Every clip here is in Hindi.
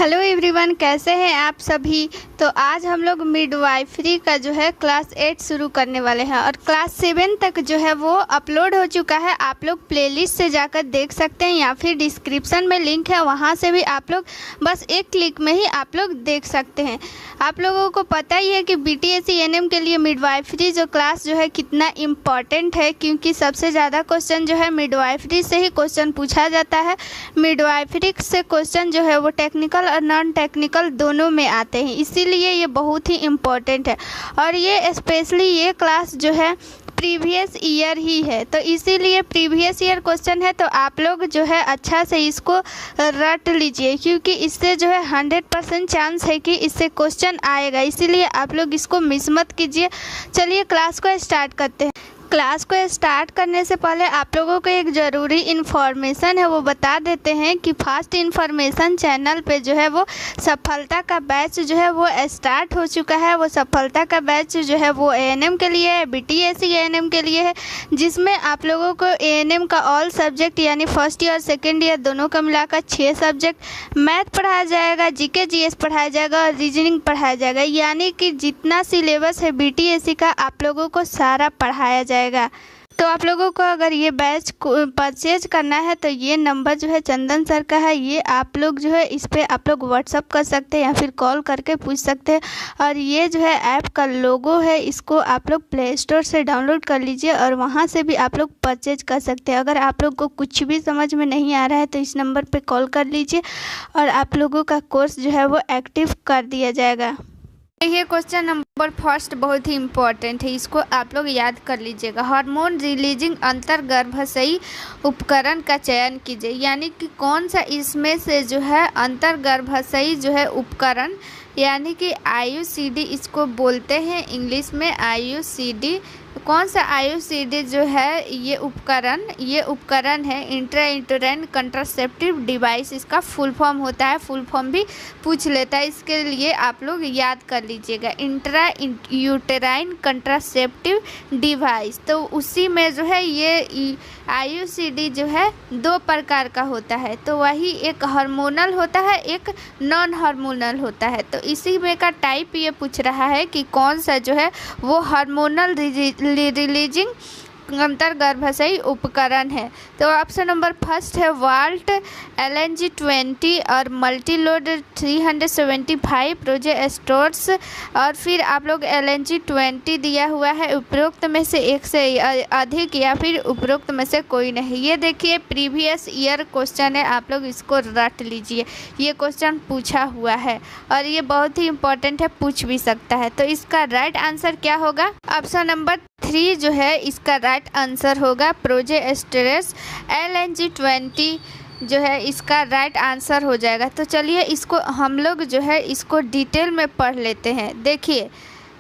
हेलो एवरीवन, कैसे हैं आप सभी। तो आज हम लोग मिडवाइफरी का जो है क्लास 8 शुरू करने वाले हैं और क्लास 7 तक जो है वो अपलोड हो चुका है। आप लोग प्लेलिस्ट से जाकर देख सकते हैं या फिर डिस्क्रिप्शन में लिंक है, वहां से भी आप लोग बस एक क्लिक में ही आप लोग देख सकते हैं। आप लोगों को पता ही है कि बीटीएससी एएनएम के लिए मिडवाइफरी जो क्लास जो है कितना इम्पॉर्टेंट है, क्योंकि सबसे ज़्यादा क्वेश्चन जो है मिडवाइफरी से ही क्वेश्चन पूछा जाता है। मिडवाइफरी से क्वेश्चन जो है वो टेक्निकल और नॉन टेक्निकल दोनों में आते हैं, इसीलिए ये बहुत ही इम्पोर्टेंट है। और ये स्पेशली ये क्लास जो है प्रीवियस ईयर ही है, तो इसीलिए प्रीवियस ईयर क्वेश्चन है, तो आप लोग जो है अच्छा से इसको रट लीजिए, क्योंकि इससे जो है 100% चांस है कि इससे क्वेश्चन आएगा, इसीलिए आप लोग इसको मिस मत कीजिए। चलिए क्लास को स्टार्ट करते हैं। क्लास को स्टार्ट करने से पहले आप लोगों को एक ज़रूरी इन्फॉर्मेशन है वो बता देते हैं कि फास्ट इन्फॉर्मेशन चैनल पे जो है वो सफलता का बैच जो है वो स्टार्ट हो चुका है। वो सफलता का बैच जो है वो एएनएम के लिए है, बीटीएससी एएनएम के लिए है, जिसमें आप लोगों को एएनएम का ऑल सब्जेक्ट यानी फर्स्ट ईयर सेकेंड ईयर दोनों का मिलाकर 6 सब्जेक्ट मैथ पढ़ाया जाएगा, जीके जीएस पढ़ाया जाएगा और रीजनिंग पढ़ाया जाएगा, यानी कि जितना सिलेबस है बीटीएससी का आप लोगों को सारा पढ़ाया जाएगा। तो आप लोगों को अगर ये बैच परचेज करना है तो ये नंबर जो है चंदन सर का है, ये आप लोग जो है इस पर आप लोग व्हाट्सअप कर सकते हैं या फिर कॉल करके पूछ सकते हैं। और ये जो है ऐप का लोगो है, इसको आप लोग प्ले स्टोर से डाउनलोड कर लीजिए और वहाँ से भी आप लोग परचेज कर सकते हैं। अगर आप लोग को कुछ भी समझ में नहीं आ रहा है तो इस नंबर पर कॉल कर लीजिए और आप लोगों का कोर्स जो है वो एक्टिव कर दिया जाएगा। ये क्वेश्चन नंबर फर्स्ट बहुत ही इम्पोर्टेंट है, इसको आप लोग याद कर लीजिएगा। हार्मोन रिलीजिंग अंतर्गर्भाशयी उपकरण का चयन कीजिए, यानी कि कौन सा इसमें से जो है अंतर्गर्भाशयी जो है उपकरण यानी कि आईयूसीडी इसको बोलते हैं इंग्लिश में आईयूसीडी। कौन सा आईयूसीडी जो है ये उपकरण है इंट्रायूटेराइन कंट्रासेप्टिव डिवाइस, इसका फुल फॉर्म होता है, फुल फॉर्म भी पूछ लेता है, इसके लिए आप लोग याद कर लीजिएगा इंट्रायूटेराइन कंट्रासेप्टिव डिवाइस। तो उसी में जो है ये आईयूसीडी जो है 2 प्रकार का होता है, तो वही एक हार्मोनल होता है, एक नॉन हार्मोनल होता है। तो इसी में का टाइप ये पूछ रहा है कि कौन सा जो है वो हार्मोनल रिलीजिंग अंतर्गर्भाशयी उपकरण है। तो ऑप्शन नंबर फर्स्ट है वाल्ट LNG-20 और मल्टीलोड 375 प्रोजेस्टोर्स। और फिर आप लोग LNG-20 दिया हुआ है, उपरोक्त में से एक से अधिक या फिर उपरोक्त में से कोई नहीं। ये देखिए प्रीवियस ईयर क्वेश्चन है, आप लोग इसको रट लीजिए, ये क्वेश्चन पूछा हुआ है और ये बहुत ही इम्पोर्टेंट है, पूछ भी सकता है। तो इसका राइट आंसर क्या होगा? ऑप्शन नंबर 3 जो है इसका राइट आंसर होगा प्रोजेस्टेरस। LNG-20 जो है इसका राइट आंसर हो जाएगा। तो चलिए इसको हम लोग जो है इसको डिटेल में पढ़ लेते हैं। देखिए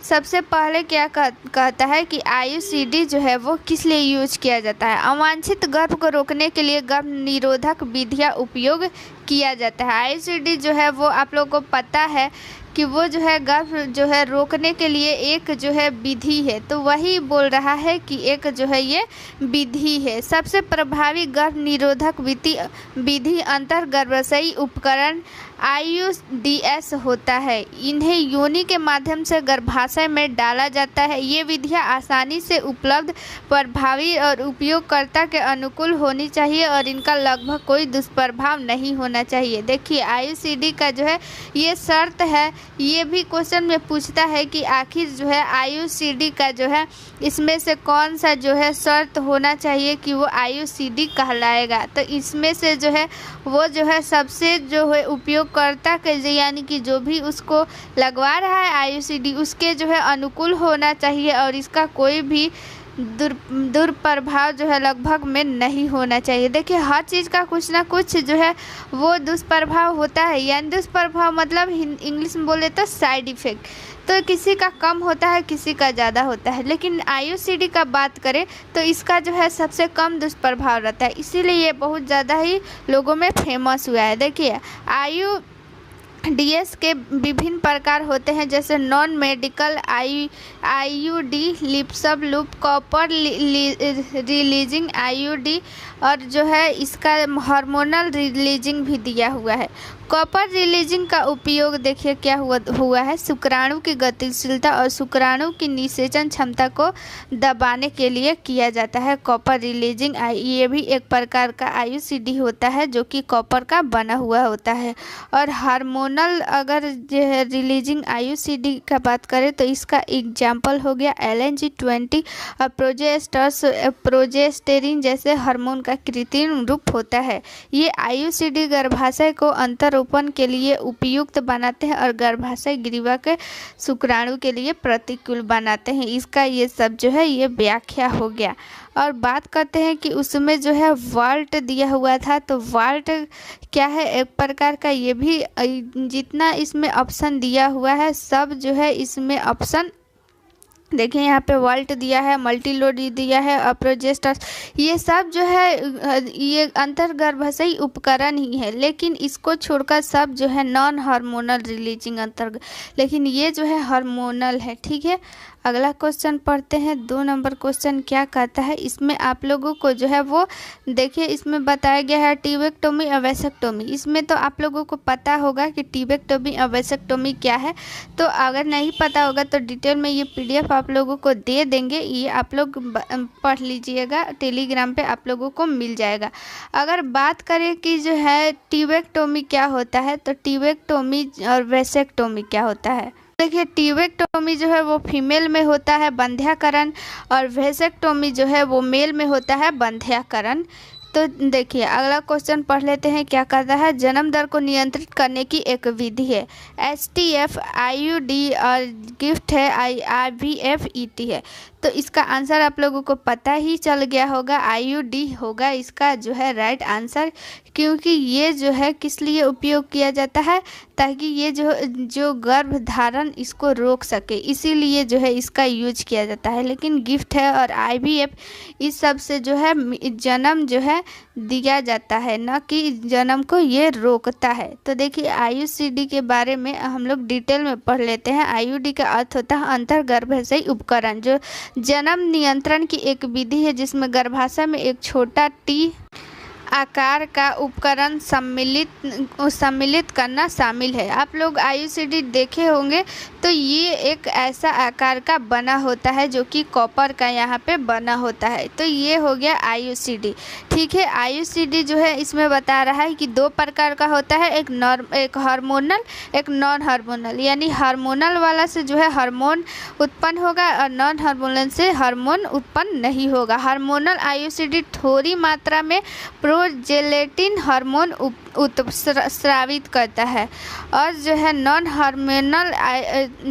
सबसे पहले क्या कहता है कि आईयूसीडी जो है वो किस लिए यूज किया जाता है। अवांछित गर्भ को रोकने के लिए गर्भ निरोधक विधियाँ उपयोग किया जाता है। आईयूसीडी जो है वो आप लोगों को पता है कि वो जो है गर्भ जो है रोकने के लिए एक जो है विधि है, तो वही बोल रहा है कि एक जो है ये विधि है। सबसे प्रभावी गर्भ निरोधक विधि अंतर्गर्भाशयी उपकरण IUDs होता है। इन्हें योनि के माध्यम से गर्भाशय में डाला जाता है। ये विधियाँ आसानी से उपलब्ध, प्रभावी और उपयोगकर्ता के अनुकूल होनी चाहिए और इनका लगभग कोई दुष्प्रभाव नहीं होना चाहिए। देखिए आईयूसीडी का जो है ये शर्त है, ये भी क्वेश्चन में पूछता है कि आखिर जो है आईयूसीडी का जो है इसमें से कौन सा जो है शर्त होना चाहिए कि वो आईयूसीडी कहलाएगा। तो इसमें से जो है वो जो है सबसे जो है उपयोगकर्ता के यानी कि जो भी उसको लगवा रहा है आईयूसीडी उसके जो है अनुकूल होना चाहिए और इसका कोई भी दुष्प्रभाव जो है लगभग में नहीं होना चाहिए। देखिए हर चीज़ का कुछ ना कुछ जो है वो दुष्प्रभाव होता है, यानी दुष्प्रभाव मतलब इंग्लिश में बोले तो साइड इफ़ेक्ट। तो किसी का कम होता है, किसी का ज़्यादा होता है, लेकिन आईयूसीडी का बात करें तो इसका जो है सबसे कम दुष्प्रभाव रहता है, इसीलिए ये बहुत ज़्यादा ही लोगों में फेमस हुआ है। देखिए डीएस के विभिन्न प्रकार होते हैं, जैसे non medical IUD, Lippes loop, copper releasing IUD, और जो है इसका हार्मोनल रिलीजिंग भी दिया हुआ है। कॉपर रिलीजिंग का उपयोग देखिए क्या हुआ है, शुक्राणु की गतिशीलता और शुक्राणु की निषेचन क्षमता को दबाने के लिए किया जाता है। कॉपर रिलीजिंग ये भी एक प्रकार का आईयूसीडी होता है जो कि कॉपर का बना हुआ होता है। और हार्मोनल अगर रिलीजिंग आईयूसीडी का बात करें तो इसका एग्जाम्पल हो गया LNG-20 और प्रोजेस्टेरिन जैसे हार्मोन का कृत्रिम रूप होता है। ये आईयूसीडी गर्भाशय को अंतरोपण के लिए उपयुक्त बनाते हैं और गर्भाशय ग्रीवा के शुक्राणु के लिए प्रतिकूल बनाते हैं। इसका ये सब जो है ये व्याख्या हो गया। और बात करते हैं कि उसमें जो है वाल्ट दिया हुआ था, तो वाल्ट क्या है, एक प्रकार का ये भी जितना इसमें ऑप्शन दिया हुआ है सब जो है इसमें ऑप्शन देखिए यहाँ पे वाल्ट दिया है, मल्टीलोड दिया है और प्रोजेस्टर, ये सब जो है ये अंतर्गर्भाशयी उपकरण ही है, लेकिन इसको छोड़कर सब जो है नॉन हार्मोनल रिलीजिंग लेकिन ये जो है हार्मोनल है। ठीक है, अगला क्वेश्चन पढ़ते हैं। 2 नंबर क्वेश्चन क्या कहता है, इसमें आप लोगों को जो है वो देखिए इसमें बताया गया है ट्यूबेक्टोमी और वैसेक्टोमी। इसमें तो आप लोगों को पता होगा कि ट्यूबेक्टोमी और वैसेक्टोमी क्या है, तो अगर नहीं पता होगा तो डिटेल में ये PDF आप लोगों को दे देंगे, ये आप लोग पढ़ लीजिएगा, टेलीग्राम पे आप लोगों को मिल जाएगा। अगर बात करें कि जो है ट्यूबेक्टोमी क्या होता है, तो ट्यूबेक्टोमी और वैसेक्टोमी क्या होता है, देखिए ट्यूबेक्टोमी जो है वो फीमेल में होता है बंध्याकरण, और वैसेक्टोमी जो है वो मेल में होता है बंध्याकरण। तो देखिए अगला क्वेश्चन पढ़ लेते हैं, क्या कहता है, जन्म दर को नियंत्रित करने की एक विधि है STF, IUD और गिफ्ट है IVF ET है। तो इसका आंसर आप लोगों को पता ही चल गया होगा, IUD होगा इसका जो है राइट आंसर, क्योंकि ये जो है किस लिए उपयोग किया जाता है, ताकि ये जो गर्भधारण इसको रोक सके, इसीलिए जो है इसका यूज किया जाता है। लेकिन गिफ्ट है और IVF इस सब से जो है जन्म जो है दिया जाता है, न कि जन्म को ये रोकता है। तो देखिए IUCD के बारे में हम लोग डिटेल में पढ़ लेते हैं। IUD का अर्थ होता है अंतर्गर्भाशयी उपकरण, जो जन्म नियंत्रण की एक विधि है जिसमें गर्भाशय में एक छोटा T आकार का उपकरण सम्मिलित करना शामिल है। आप लोग IUCD देखे होंगे, तो ये एक ऐसा आकार का बना होता है जो कि कॉपर का यहाँ पे बना होता है। तो ये हो गया IUCD। ठीक है, IUCD जो है इसमें बता रहा है कि 2 प्रकार का होता है, एक हार्मोनल, एक नॉन हार्मोनल। यानी हार्मोनल वाला से जो है हार्मोन उत्पन्न होगा और नॉन हार्मोनल से हार्मोन उत्पन्न नहीं होगा। हार्मोनल IUCD थोड़ी मात्रा में प्रोजेलेटिन हार्मोन स्रावित करता है, और जो है नॉन हार्मोनल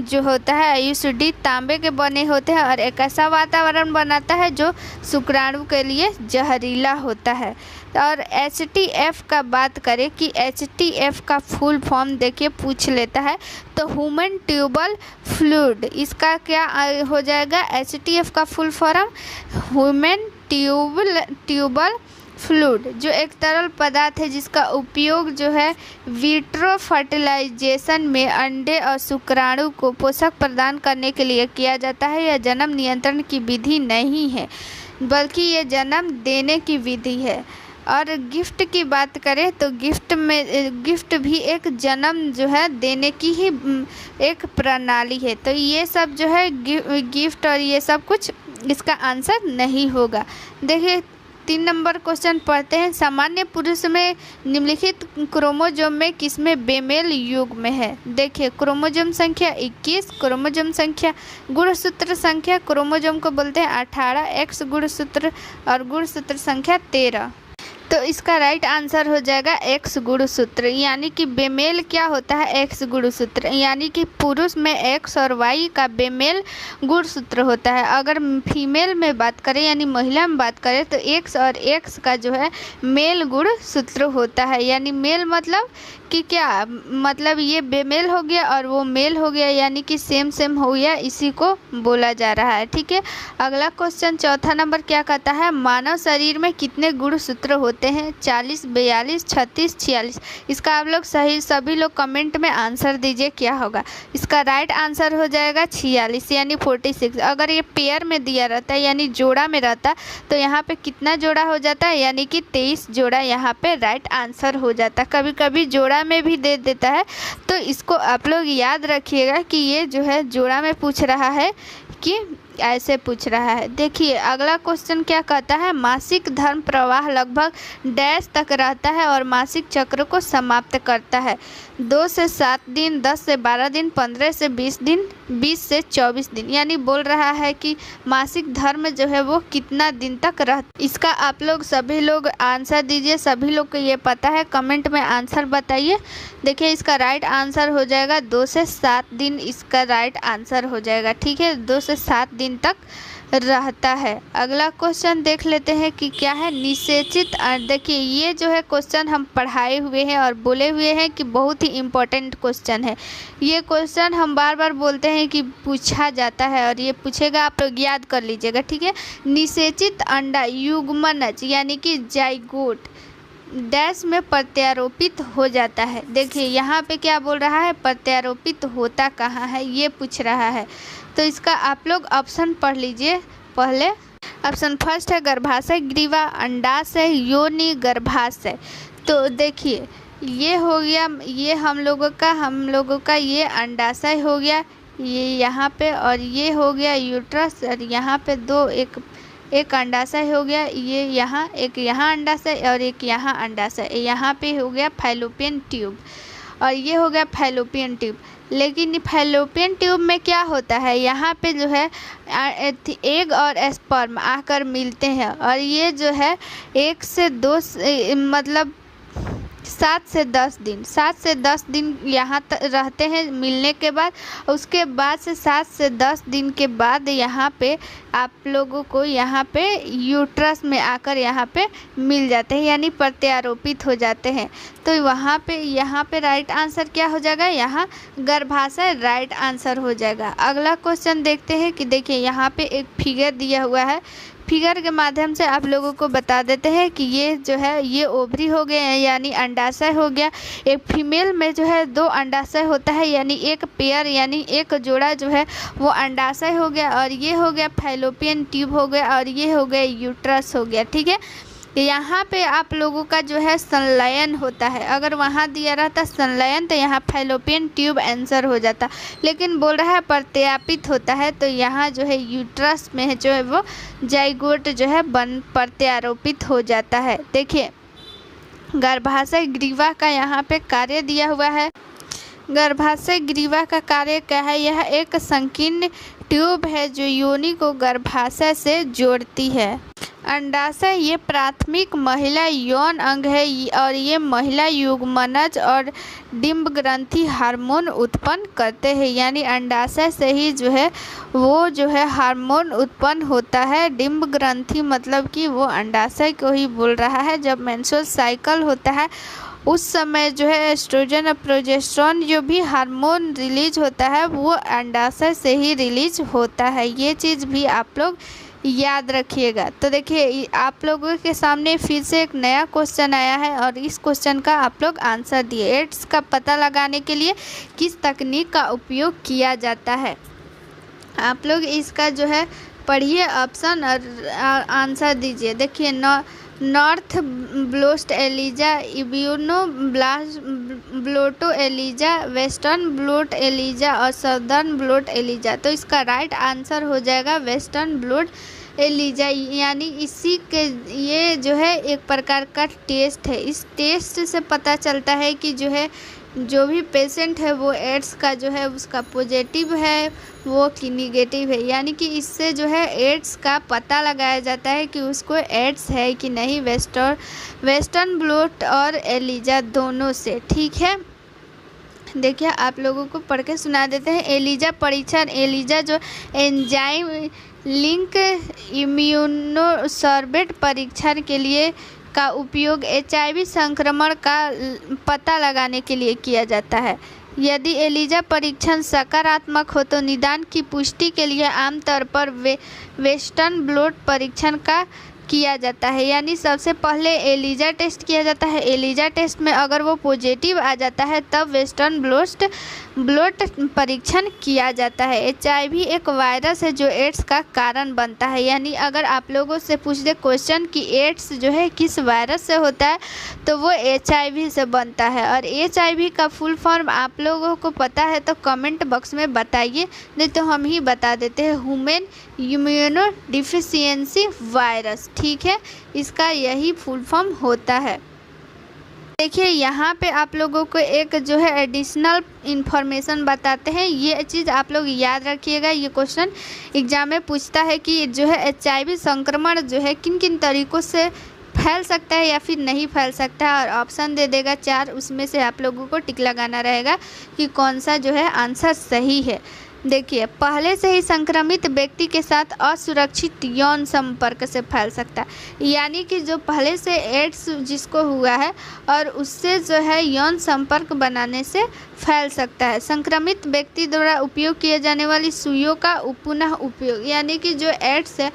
जो होता है IUCD तांबे के बने होते हैं और एक ऐसा वातावरण बनाता है जो शुक्राणु के लिए जहरीला होता है। और HTF का बात करें कि HTF का फुल फॉर्म देखिए पूछ लेता है, तो ह्यूमन ट्यूबल फ्लूइड, इसका क्या हो जाएगा, HTF का full form human tubal fluid, जो एक तरल पदार्थ है जिसका उपयोग जो है विट्रो फर्टिलाइजेशन में अंडे और शुक्राणु को पोषक प्रदान करने के लिए किया जाता है। यह जन्म नियंत्रण की विधि नहीं है, बल्कि ये जन्म देने की विधि है। और गिफ्ट की बात करें तो गिफ्ट भी एक जन्म जो है देने की ही एक प्रणाली है। तो ये सब जो है गिफ्ट और ये सब कुछ इसका आंसर नहीं होगा। देखिए 3 नंबर क्वेश्चन पढ़ते हैं, सामान्य पुरुष में निम्नलिखित क्रोमोजोम में किसमें बेमेल युग्म है। देखिए क्रोमोजोम संख्या 21, क्रोमोजोम संख्या गुणसूत्र संख्या क्रोमोजोम को बोलते हैं 18, X गुणसूत्र और गुणसूत्र संख्या 13। तो इसका राइट आंसर हो जाएगा X गुणसूत्र। यानी कि बेमेल क्या होता है, X गुणसूत्र, यानी कि पुरुष में X और Y का बेमेल गुणसूत्र होता है। अगर फीमेल में बात करें यानी महिला में बात करें तो X और X का जो है मेल गुणसूत्र होता है। यानी मेल मतलब कि क्या, मतलब ये बेमेल हो गया और वो मेल हो गया, यानी कि सेम हो गया, इसी को बोला जा रहा है। ठीक है, अगला क्वेश्चन 4 नंबर क्या कहता है, मानव शरीर में कितने गुणसूत्र होते लेते हैं 40, 42, 36, 46। इसका आप लोग सभी लोग कमेंट में आंसर दीजिए क्या होगा। इसका राइट आंसर हो जाएगा 46 यानी 46। अगर ये पेयर में दिया रहता है यानी जोड़ा में रहता तो यहाँ पे कितना जोड़ा हो जाता है, यानी कि 23 जोड़ा यहाँ पे राइट आंसर हो जाता। कभी कभी जोड़ा में भी दे देता है, तो इसको आप लोग याद रखिएगा कि ये जो है जोड़ा में पूछ रहा है कि ऐसे पूछ रहा है। देखिए अगला क्वेश्चन क्या कहता है, मासिक धर्म प्रवाह लगभग डैश तक रहता है और मासिक चक्र को समाप्त करता है। 2 से 7 दिन, 10 से 12 दिन, 15 से 20 दिन, 20 से 24 दिन। यानी बोल रहा है कि मासिक धर्म जो है वो कितना दिन तक रहता। इसका आप लोग सभी लोग आंसर दीजिए। सभी लोग को ये पता है, कमेंट में आंसर बताइए। देखिए इसका राइट आंसर हो जाएगा 2 से 7 दिन। इसका राइट आंसर हो जाएगा, ठीक है, 2 से 7 दिन तक रहता है। अगला क्वेश्चन देख लेते हैं कि क्या है, निषेचित। देखिए ये जो है क्वेश्चन हम पढ़ाए हुए हैं और बोले हुए हैं कि बहुत ही इम्पोर्टेंट क्वेश्चन है। ये क्वेश्चन हम बार बार बोलते हैं कि पूछा जाता है और ये पूछेगा, आप लोग याद कर लीजिएगा, ठीक है। निषेचित अंडा युग्मनज यानी कि जाइगोट डैश में प्रत्यारोपित हो जाता है। देखिए यहाँ पे क्या बोल रहा है, प्रत्यारोपित होता कहाँ है ये पूछ रहा है। तो इसका आप लोग ऑप्शन पढ़ लीजिए पहले। ऑप्शन फर्स्ट है गर्भाशय ग्रीवा, अंडाशय, योनि, गर्भाशय। तो देखिए ये हो गया, ये हम लोगों का ये अंडाशय हो गया, ये यहाँ पे, और ये हो गया यूट्रस, और यहाँ पे एक अंडाशय हो गया, ये यहाँ एक यहाँ अंडाशय और एक यहाँ अंडाशय। यहाँ पे हो गया फैलोपियन ट्यूब और ये हो गया फैलोपियन ट्यूब। लेकिन फैलोपियन ट्यूब में क्या होता है, यहाँ पे जो है एग और स्पर्म आकर मिलते हैं और ये जो है 1 से 2 मतलब 7 से 10 दिन यहाँ रहते हैं मिलने के बाद। उसके बाद से 7 से 10 दिन के बाद यहाँ पे आप लोगों को यहाँ पे यूट्रस में आकर यहाँ पे मिल जाते हैं, यानी प्रत्यारोपित हो जाते हैं। तो यहाँ पे राइट आंसर क्या हो जाएगा, यहाँ गर्भाशय राइट आंसर हो जाएगा। अगला क्वेश्चन देखते हैं कि देखिए यहाँ पे एक फिगर दिया हुआ है। फिगर के माध्यम से आप लोगों को बता देते हैं कि ये जो है ये ओवरी हो गए हैं यानी अंडाशय हो गया। एक फीमेल में जो है 2 अंडाशय होता है यानी एक पेयर यानी एक जोड़ा जो है वो अंडाशय हो गया, और ये हो गया फैलोपियन ट्यूब हो गया, और ये हो गया यूट्रस हो गया, ठीक है। यहाँ पे आप लोगों का जो है संलयन होता है। अगर वहाँ दिया रहता संलयन तो यहाँ फैलोपियन ट्यूब आंसर हो जाता, लेकिन बोल रहा है प्रत्यापित होता है, तो यहाँ जो है यूट्रस में जो है वो जाइगोट जो है प्रत्यारोपित हो जाता है। देखिए गर्भाशय ग्रीवा का यहाँ पे कार्य दिया हुआ है। गर्भाशय ग्रीवा का कार्य क्या है, यह एक संकीर्ण ट्यूब है जो योनि को गर्भाशय से जोड़ती है। अंडाशय ये प्राथमिक महिला यौन अंग है और ये महिला युग्मनज और डिंब ग्रंथि हार्मोन उत्पन्न करते हैं, यानी अंडाशय से ही जो है वो जो है हार्मोन उत्पन्न होता है। डिंब ग्रंथि मतलब कि वो अंडाशय को ही बोल रहा है। जब मेंस्ट्रुअल साइकिल होता है उस समय जो है एस्ट्रोजन और प्रोजेस्टेरोन जो भी हार्मोन रिलीज होता है वो अंडाशय से ही रिलीज होता है। ये चीज़ भी आप लोग याद रखिएगा। तो देखिए आप लोगों के सामने फिर से एक नया क्वेश्चन आया है और इस क्वेश्चन का आप लोग आंसर दिए। एड्स का पता लगाने के लिए किस तकनीक का उपयोग किया जाता है, आप लोग इसका जो है पढ़िए ऑप्शन और आंसर दीजिए। देखिए north blot ELISA, immuno blot ELISA, western blot ELISA और सदर्न ब्लोट एलिजा। तो इसका राइट आंसर हो जाएगा वेस्टर्न ब्लोट एलिजा, यानी इसी के ये जो है एक प्रकार का टेस्ट है। इस टेस्ट से पता चलता है कि जो है जो भी पेशेंट है वो एड्स का जो है उसका पॉजिटिव है वो कि निगेटिव है, यानी कि इससे जो है एड्स का पता लगाया जाता है कि उसको एड्स है कि नहीं, वेस्टर्न ब्लोट और एलिजा दोनों से, ठीक है। देखिए आप लोगों को पढ़ के सुना देते हैं। एलिजा परीक्षण, एलिजा जो एंजाइम लिंक इम्यूनोसॉर्बेट परीक्षण के लिए का उपयोग HIV संक्रमण का पता लगाने के लिए किया जाता है। यदि एलिजा परीक्षण सकारात्मक हो तो निदान की पुष्टि के लिए आमतौर पर वेस्टर्न ब्लोट परीक्षण का किया जाता है। यानी सबसे पहले एलिजा टेस्ट किया जाता है। एलिजा टेस्ट में अगर वो पॉजिटिव आ जाता है तब वेस्टर्न ब्लॉट परीक्षण किया जाता है। HIV एक वायरस है जो एड्स का कारण बनता है। यानी अगर आप लोगों से पूछ दे क्वेश्चन कि एड्स जो है किस वायरस से होता है तो वो HIV से बनता है। और HIV का फुल फॉर्म आप लोगों को पता है तो कमेंट बॉक्स में बताइए, नहीं तो हम ही बता देते हैं, ह्यूमन इम्यूनो डिफिशियंसी वायरस। ठीक है, इसका यही फुल फॉर्म होता है। देखिए यहाँ पे आप लोगों को एक जो है एडिशनल इन्फॉर्मेशन बताते हैं, ये चीज़ आप लोग याद रखिएगा। ये क्वेश्चन एग्जाम में पूछता है कि जो है HIV संक्रमण जो है किन किन तरीक़ों से फैल सकता है या फिर नहीं फैल सकता है, और ऑप्शन दे देगा 4, उसमें से आप लोगों को टिक लगाना रहेगा कि कौन सा जो है आंसर सही है। देखिए, पहले से ही संक्रमित व्यक्ति के साथ असुरक्षित यौन संपर्क से फैल सकता है। यानी कि जो पहले से एड्स जिसको हुआ है और उससे जो है यौन संपर्क बनाने से फैल सकता है। संक्रमित व्यक्ति द्वारा उपयोग किए जाने वाली सुइयों का पुनः उपयोग, यानी कि जो एड्स है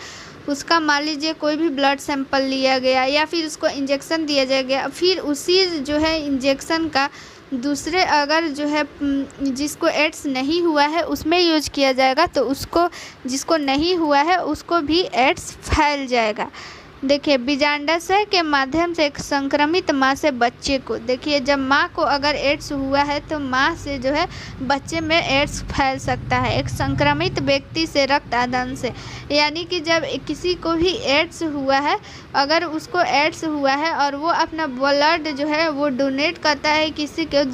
उसका मान लीजिए कोई भी ब्लड सैंपल लिया गया या फिर उसको इंजेक्शन दिया जाएगा, फिर उसी जो है इंजेक्शन का दूसरे अगर जो है जिसको एड्स नहीं हुआ है उसमें यूज किया जाएगा तो उसको जिसको नहीं हुआ है उसको भी एड्स फैल जाएगा। देखिए, बीजांडाशय के माध्यम से एक संक्रमित माँ से बच्चे को, देखिए जब माँ को अगर एड्स हुआ है तो माँ से जो है बच्चे में एड्स फैल सकता है। एक संक्रमित व्यक्ति से रक्त आदान से, यानी कि जब किसी को भी एड्स हुआ है, अगर उसको एड्स हुआ है और वो अपना ब्लड जो है वो डोनेट करता है किसी को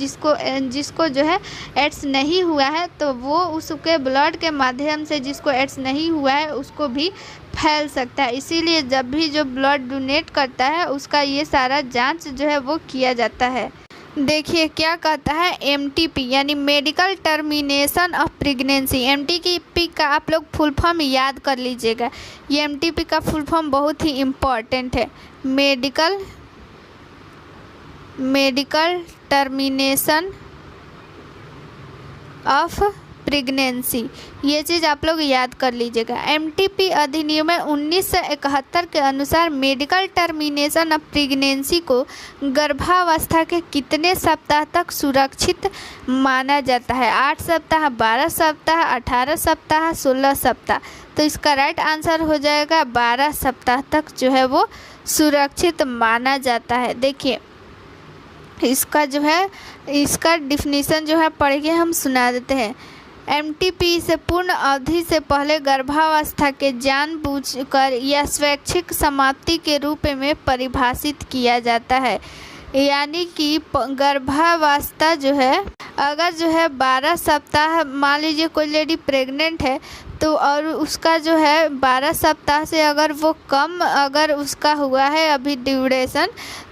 जिसको जो है एड्स नहीं हुआ है, तो वो उसके ब्लड के माध्यम से जिसको एड्स नहीं हुआ है उसको भी फैल सकता है। इसीलिए जब भी जो ब्लड डोनेट करता है उसका ये सारा जांच जो है वो किया जाता है। देखिए क्या कहता है, MTP यानी medical termination of pregnancy. MTP का आप लोग फुल फॉर्म याद कर लीजिएगा। ये MTP का फुल फॉर्म बहुत ही इम्पॉर्टेंट है, मेडिकल टर्मिनेशन ऑफ प्रेगनेंसी। ये चीज़ आप लोग याद कर लीजिएगा। MTP अधिनियम 1971 के अनुसार मेडिकल टर्मिनेशन ऑफ प्रेगनेंसी को गर्भावस्था के कितने सप्ताह तक सुरक्षित माना जाता है? 8 सप्ताह, 12 सप्ताह, 18 सप्ताह, 16 सप्ताह। तो इसका राइट आंसर हो जाएगा 12 सप्ताह तक जो है वो सुरक्षित माना जाता है। देखिए इसका जो है इसका डिफिनीशन जो है पढ़ के हम सुना देते हैं। MTP से पूर्ण अवधि से पहले गर्भावस्था के जानबूझकर या स्वैच्छिक समाप्ति के रूप में परिभाषित किया जाता है। यानी कि गर्भावस्था जो है अगर जो है 12 सप्ताह, मान लीजिए कोई लेडी प्रेग्नेंट है तो और उसका जो है 12 सप्ताह से अगर वो कम अगर उसका हुआ है अभी ड्यूरेशन,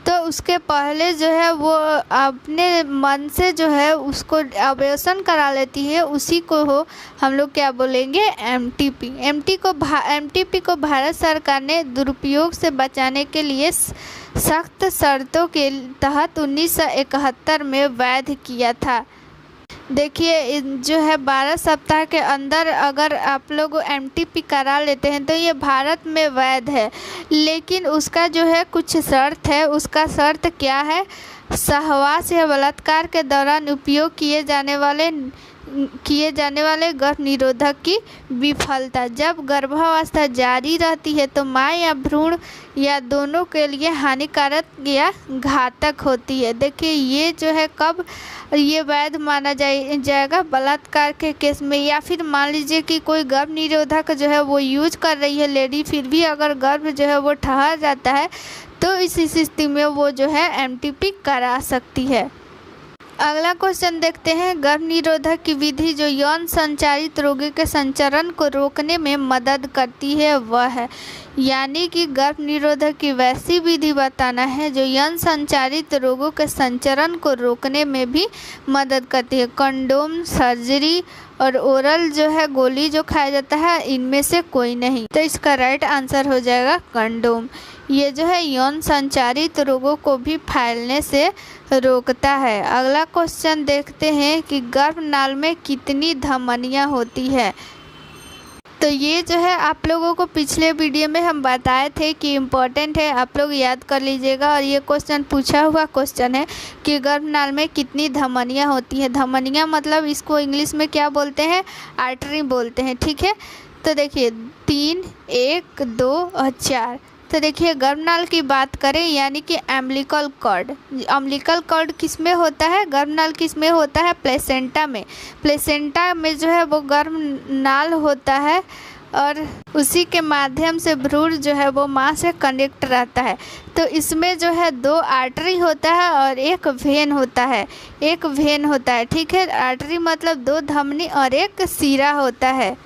तो उसके पहले जो है वो अपने मन से जो है उसको अबॉर्शन करा लेती है, उसी को हो हम लोग क्या बोलेंगे, MTP। MTP को भारत सरकार ने दुरुपयोग से बचाने के लिए सख्त शर्तों के तहत 1971 में वैध किया था। देखिए जो है 12 सप्ताह के अंदर अगर आप लोग MTP करा लेते हैं तो ये भारत में वैध है, लेकिन उसका जो है कुछ शर्त है। उसका शर्त क्या है? सहवास या बलात्कार के दौरान उपयोग किए जाने वाले गर्भ निरोधक की विफलता। जब गर्भावस्था जारी रहती है तो माँ या भ्रूण या दोनों के लिए हानिकारक या घातक होती है। देखिए ये जो है कब ये वैध माना जाएगा? बलात्कार के केस में, या फिर मान लीजिए कि कोई गर्भ निरोधक जो है वो यूज कर रही है लेडी, फिर भी अगर गर्भ जो है वो ठहर जाता है तो इस स्थिति में वो जो है MTP करा सकती है। अगला क्वेश्चन देखते हैं। गर्भ निरोधक की विधि जो यौन संचारित रोगों के संचरण को रोकने में मदद करती है वह है, यानी कि गर्भ निरोधक की वैसी विधि बताना है जो यौन संचारित रोगों के संचरण को रोकने में भी मदद करती है। कंडोम, सर्जरी और ओरल जो है गोली जो खाया जाता है, इनमें से कोई नहीं। तो इसका राइट आंसर हो जाएगा कंडोम। ये जो है यौन संचारित रोगों को भी फैलने से रोकता है। अगला क्वेश्चन देखते हैं कि गर्भनाल में कितनी धमनियां होती है? तो ये जो है आप लोगों को पिछले वीडियो में हम बताए थे कि इम्पोर्टेंट है, आप लोग याद कर लीजिएगा। और ये क्वेश्चन पूछा हुआ क्वेश्चन है कि गर्भनाल में कितनी धमनियाँ होती हैं। धमनियाँ मतलब इसको इंग्लिश में क्या बोलते हैं, आर्टरी बोलते हैं, ठीक है। तो देखिए 3, 1, 2 और 4। तो देखिए गर्भनाल की बात करें यानी कि अम्बिलिकल कॉर्ड। अम्बिलिकल कॉर्ड किस में होता है, गर्भनाल किस में होता है, प्लेसेंटा में। प्लेसेंटा में जो है वो गर्भनाल होता है और उसी के माध्यम से भ्रूण जो है वो माँ से कनेक्ट रहता है। तो इसमें जो है 2 आर्टरी होता है और 1 वेन होता है, 1 वेन होता है, ठीक है। आर्टरी मतलब 2 धमनी और 1 सीरा होता है।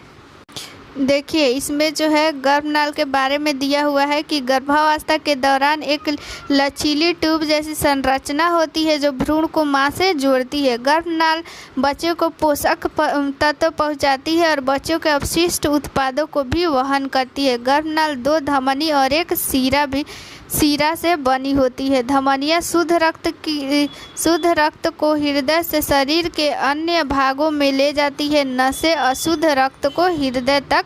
देखिए इसमें जो है गर्भनाल के बारे में दिया हुआ है कि गर्भावस्था के दौरान एक लचीली ट्यूब जैसी संरचना होती है जो भ्रूण को मां से जोड़ती है। गर्भनाल बच्चे को पोषक तत्व पहुंचाती है और बच्चों के अपशिष्ट उत्पादों को भी वहन करती है। गर्भनाल 2 धमनी और 1 सीरा से बनी होती है। धमनियाँ शुद्ध रक्त को हृदय से शरीर के अन्य भागों में ले जाती है। नसें अशुद्ध रक्त को हृदय तक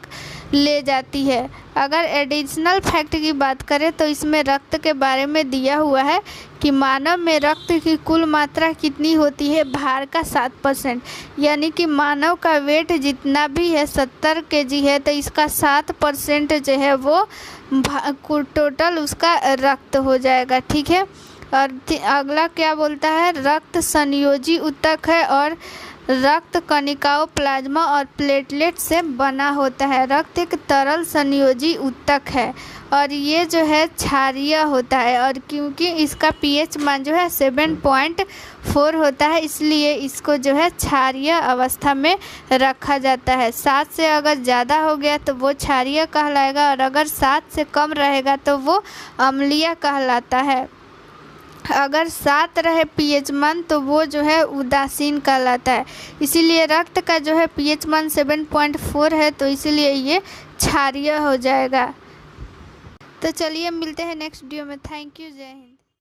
ले जाती है। अगर एडिशनल फैक्ट की बात करें तो इसमें रक्त के बारे में दिया हुआ है कि मानव में रक्त की कुल मात्रा कितनी होती है, भार का 7%। यानी कि मानव का वेट जितना भी है 70 kg है तो इसका 7% जो है वो टोटल उसका रक्त हो जाएगा, ठीक है। और अगला क्या बोलता है, रक्त संयोजी ऊतक है और रक्त कणिकाओं, प्लाज्मा और प्लेटलेट से बना होता है। रक्त एक तरल संयोजी ऊतक है और ये जो है क्षारीय होता है और क्योंकि इसका pH मान जो है 7.4 होता है इसलिए इसको जो है क्षारीय अवस्था में रखा जाता है। 7 से अगर ज़्यादा हो गया तो वो क्षारीय कहलाएगा और अगर 7 से कम रहेगा तो वो अम्लीय कहलाता है। अगर 7 रहे pH मान तो वो जो है उदासीन कहलाता है। इसीलिए रक्त का जो है pH मान 7.4 है तो इसीलिए ये क्षारीय हो जाएगा। तो चलिए मिलते हैं नेक्स्ट वीडियो में। थैंक यू, जय हिंद।